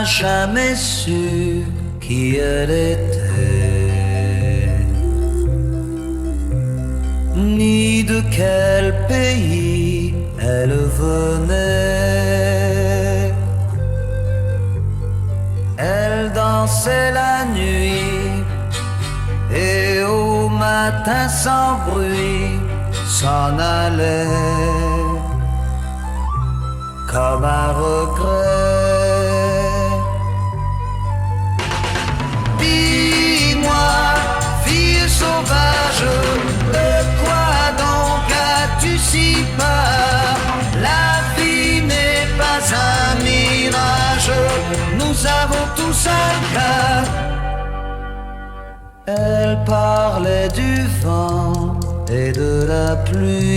jamais su qui elle était, ni de quel pays elle venait. Elle dansait la nuit et au matin sans bruit s'en allait comme un regret. Dis-moi, fille sauvage, de quoi donc as-tu si peur? La vie n'est pas un mirage, nous avons tous un cœur. Elle parlait du vent et de la pluie,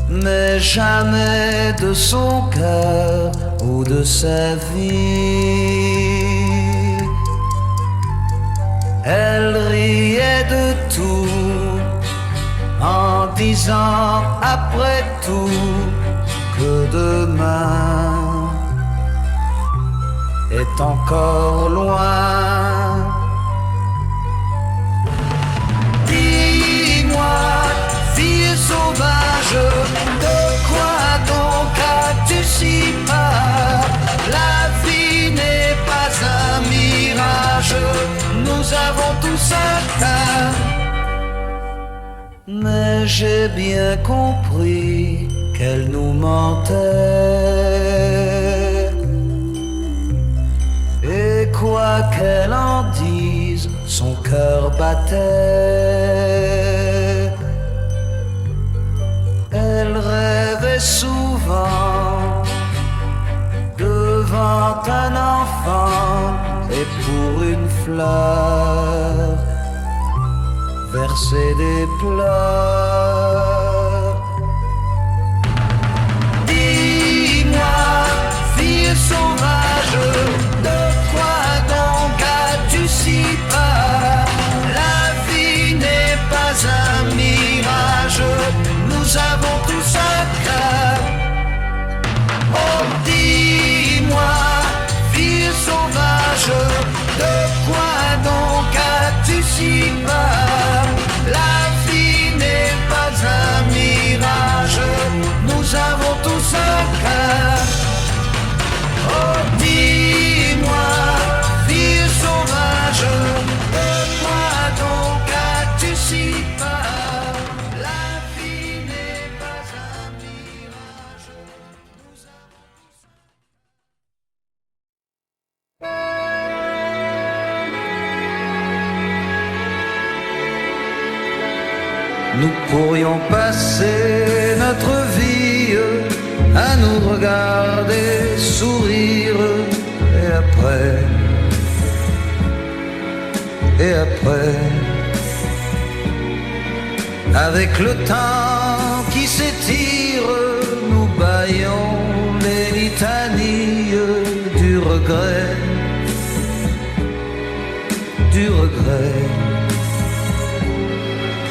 mais jamais de son cœur ou de sa vie. Elle riait de tout en disant après tout que demain est encore loin. Dis-moi, fille sauvage, de quoi donc as-tu si peur? La vie n'est pas un mirage, nous avons tous un cœur. Mais j'ai bien compris qu'elle nous mentait, et quoi qu'elle en dise, son cœur battait. Elle rêvait souvent devant un enfant et pour une fleur verser des pleurs. Dis-moi, fille sauvage, de quoi donc as-tu si peur? La vie n'est pas un mirage, nous avons tous un cœur. Oh, dis-moi, fille sauvage, de quoi donc as-tu si peur? La vie n'est pas un mirage, nous avons tous un cœur. Oh, dis-moi, fille sauvage, de quoi donc as-tu si peur? La vie n'est pas un mirage, nous avons tous un cœur. Nous pourrions passer notre vie à nous regarder sourire, et après, avec le temps qui s'étire, nous baillons les litanies du regret,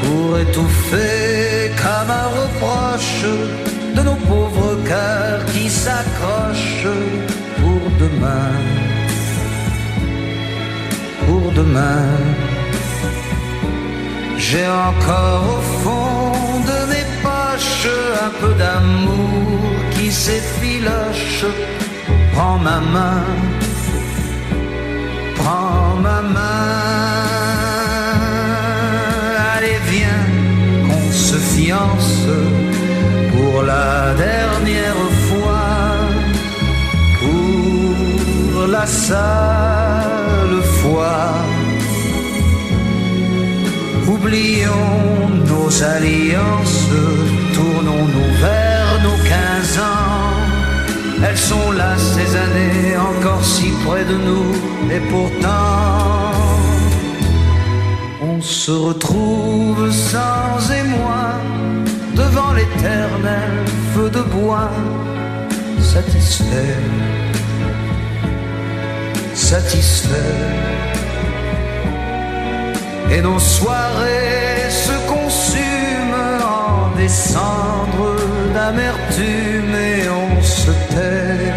pour étouffer comme un reproche de nos pauvres cœurs qui s'accrochent pour demain, J'ai encore au fond de mes poches un peu d'amour qui s'effiloche. Prends ma main, allez viens qu'on se fiance pour la dernière fois, pour la seule fois. Oublions nos alliances, tournons-nous vers nos 15 ans. Elles sont là ces années, encore si près de nous, et pourtant on se retrouve sans émoi devant l'éternel feu de bois, satisfait. Et nos soirées se consument en des cendres d'amertume et on se tait.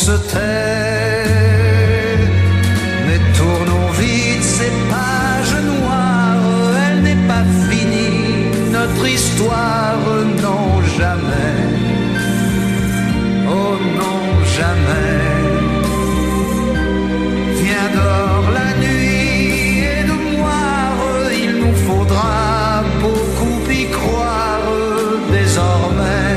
se tait. Mais tournons vite ces pages noires, elle n'est pas finie, notre histoire, non jamais, oh non jamais. Viens dehors la nuit et de moire, il nous faudra beaucoup y croire désormais.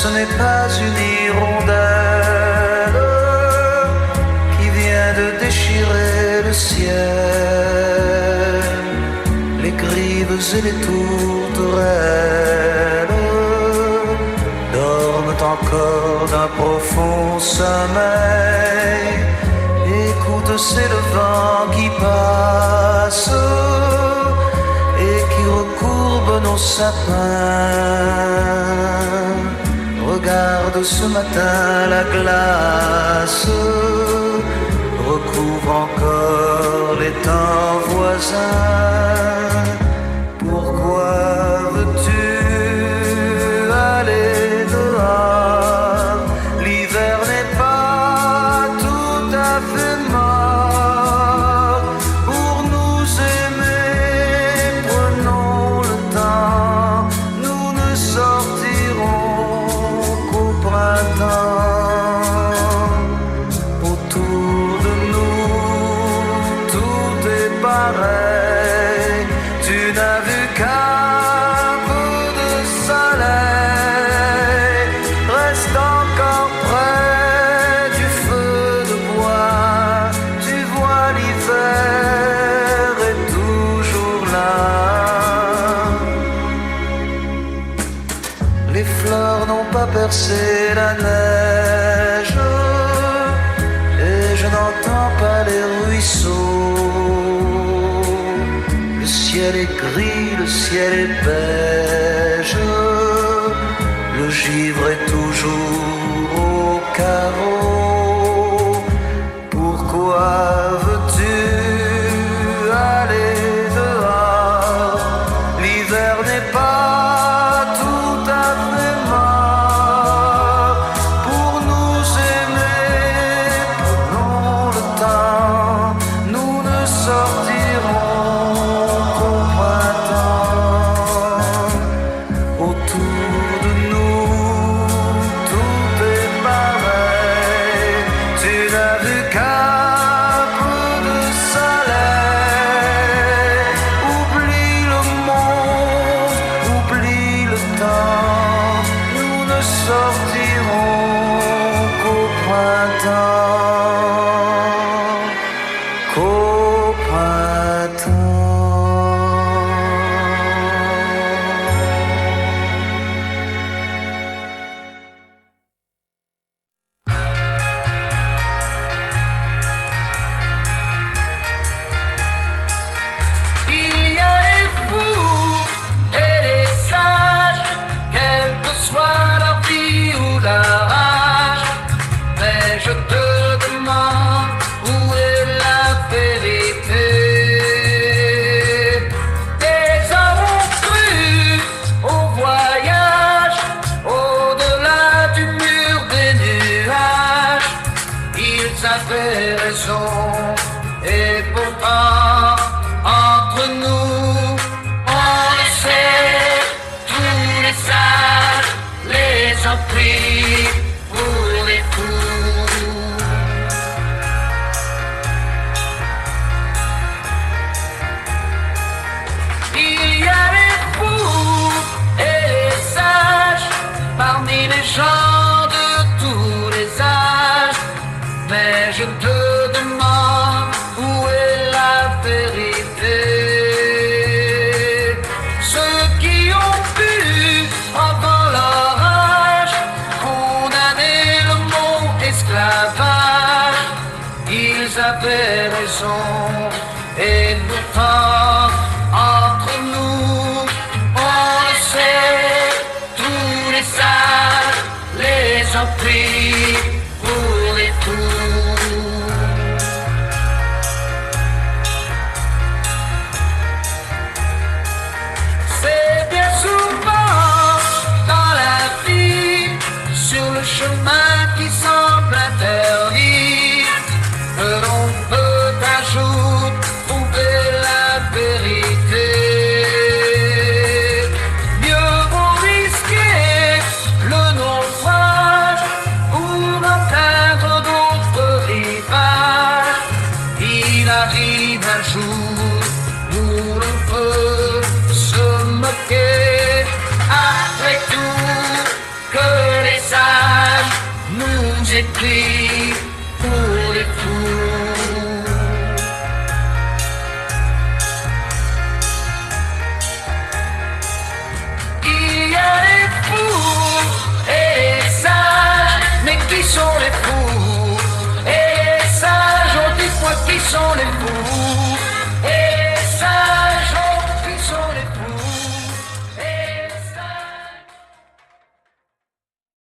Ce n'est pas une hirondelle qui vient de déchirer le ciel. Les grives et les tourterelles dorment encore d'un profond sommeil. Écoute, c'est le vent qui passe et qui recourbe nos sapins. Regarde ce matin la glace recouvre encore les temps voisins. Pourquoi veux-tu aller dehors? L'hiver n'est pas tout à fait mort. Pour nous aimer, prenons le temps. Nous ne sortirons autour de nous, tout est pareil. Tu n'as vu qu'un peu de soleil. Reste encore près du feu de bois. Tu vois, l'hiver est toujours là. Les fleurs n'ont pas percé la neige et je n'entends pas les ruisseaux. Le ciel est gris, le ciel est beige, le givre est toujours au carreau. Pourquoi veux-tu aller dehors? L'hiver n'est pas et pourtant entre nous on le sait, tous les sages les ont pris pour les fous. Il y a les fous et les sages parmi les gens de tous les âges, mais je te demande où est la vérité. leur prie pour les fous. C'est bien souvent dans la vie, sur le chemin qui semble interdit, que l'on peut un jour trouver la vérité. Mieux vaut risquer le naufrage pour atteindre d'autres rivages. Il arrive un jour où l'on peut se moquer, après tout, que les sages nous écrivent.